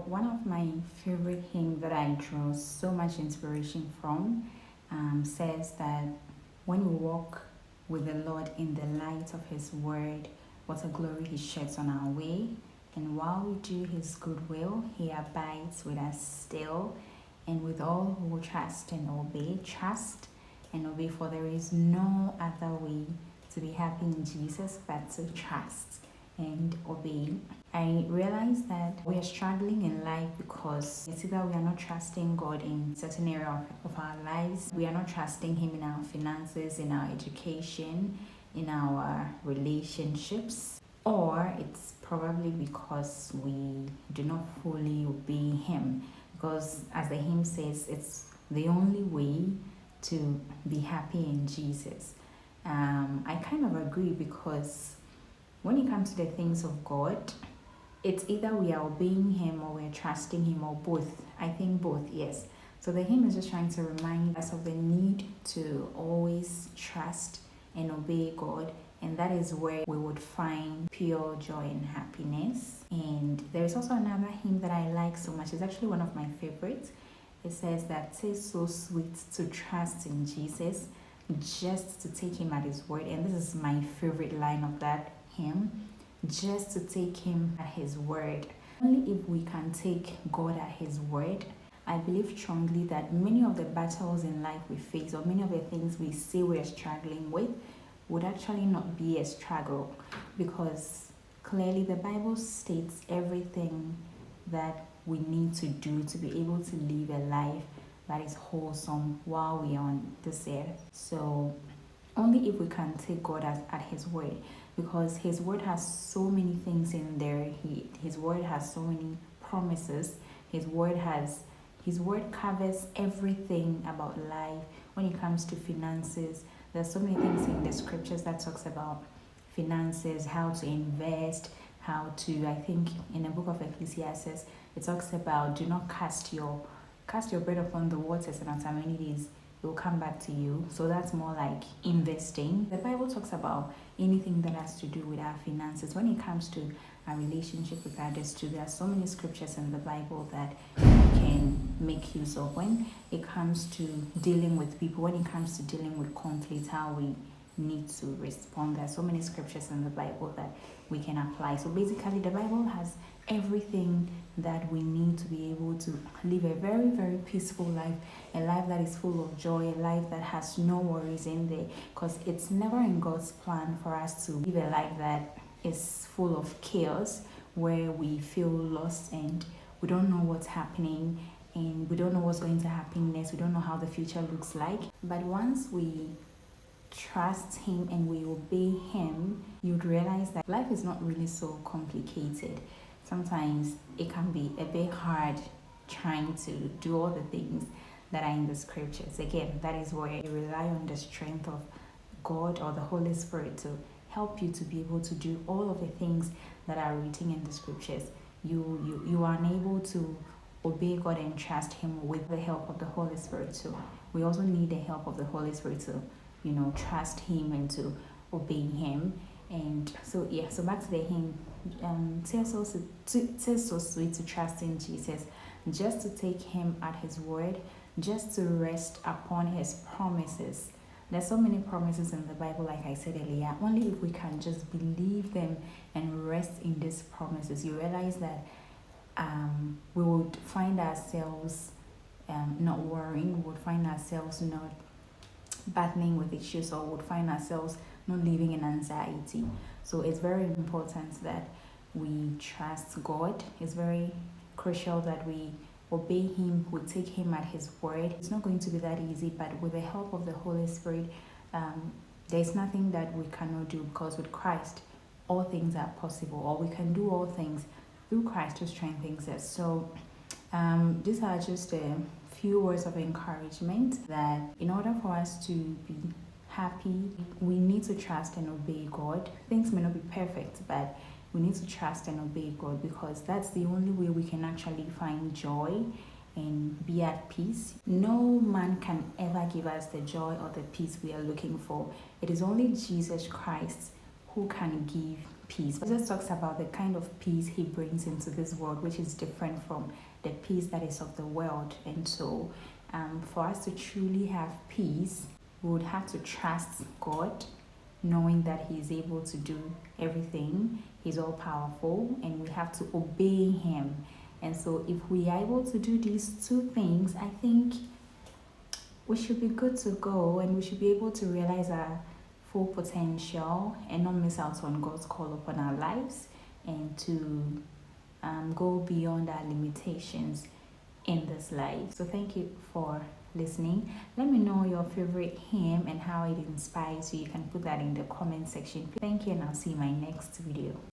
one of my favorite hymns that I draw so much inspiration from says that when we walk with the Lord in the light of His Word, what a glory He sheds on our way. And while we do His good will, He abides with us still. And with all who trust and obey, for there is no other way to be happy in Jesus but to trust and obey. I realize that we are struggling in life because it's either we are not trusting God in certain area of our lives, we are not trusting Him in our finances, in our education, in our relationships, or it's probably because we do not fully obey Him. Because as the hymn says, it's the only way to be happy in Jesus. I kind of agree, because when it comes to the things of God, it's either we are obeying Him or we're trusting Him, or both. I think both, yes. So the hymn is just trying to remind us of the need to always trust and obey God, and that is where we would find pure joy and happiness. And there is also another hymn that I like so much. It's actually one of my favorites. It says that "'tis so sweet to trust in Jesus, just to take Him at His word." And this is my favorite line of that hymn: just to take Him at His word. Only if we can take God at His word, I believe strongly that many of the battles in life we face, or many of the things we say we're struggling with, would actually not be a struggle, because clearly the Bible states everything that we need to do to be able to live a life that is wholesome while we are on this earth. So only if we can take God at His word, because His word has so many things in there. His word has so many promises. His word covers everything about life. When it comes to finances, there's so many things in the scriptures that talks about finances, how to invest, how to, I think in the book of Ecclesiastes, it talks about do not cast your bread upon the waters, and after many days it will come back to you. So that's more like investing. The Bible talks about anything that has to do with our finances. When it comes to our relationship with others too, there are so many scriptures in the Bible that we can make use of. When it comes to dealing with people, when it comes to dealing with conflict, how we need to respond, there are so many scriptures in the Bible that we can apply. So basically the Bible has everything that we need to be able to live a very, very peaceful life, a life that is full of joy, a life that has no worries in there, because it's never in God's plan for us to live a life that is full of chaos, where we feel lost and we don't know what's happening and we don't know what's going to happen next. We don't know how the future looks like. But once we trust Him and we obey Him, you'd realize that life is not really so complicated. Sometimes it can be a bit hard trying to do all the things that are in the scriptures. Again, that is where you rely on the strength of God or the Holy Spirit to help you to be able to do all of the things that are written in the scriptures. You are unable to obey God and trust Him with the help of the Holy Spirit too. We also need the help of the Holy Spirit to, trust Him and to obey Him. And so back to the hymn. Tis so sweet to trust in Jesus, just to take Him at His word, just to rest upon His promises. There's so many promises in the Bible, like I said earlier. Only if we can just believe them and rest in these promises, you realize that we would find ourselves not worrying, we would find ourselves not battling with issues, or would find ourselves not living in anxiety. So it's very important that we trust God. It's very crucial that we obey Him, we take Him at His word. It's not going to be that easy, but with the help of the Holy Spirit, there's nothing that we cannot do, because with Christ, all things are possible, or we can do all things through Christ who strengthens us. So these are just a few words of encouragement that in order for us to be happy, we need to trust and obey God. Things may not be perfect, but we need to trust and obey God, because that's the only way we can actually find joy and be at peace. No man can ever give us the joy or the peace we are looking for. It is only Jesus Christ who can give peace. Jesus talks about the kind of peace he brings into this world, which is different from the peace that is of the world. And so for us to truly have peace, we would have to trust God, knowing that he is able to do everything. He's all powerful, and we have to obey him. And so if we are able to do these two things, I think we should be good to go, and we should be able to realize our full potential and not miss out on God's call upon our lives, and to go beyond our limitations in this life. So thank you for listening. Let me know your favorite hymn and how it inspires you. You can put that in the comment section. Thank you, and I'll see you in my next video.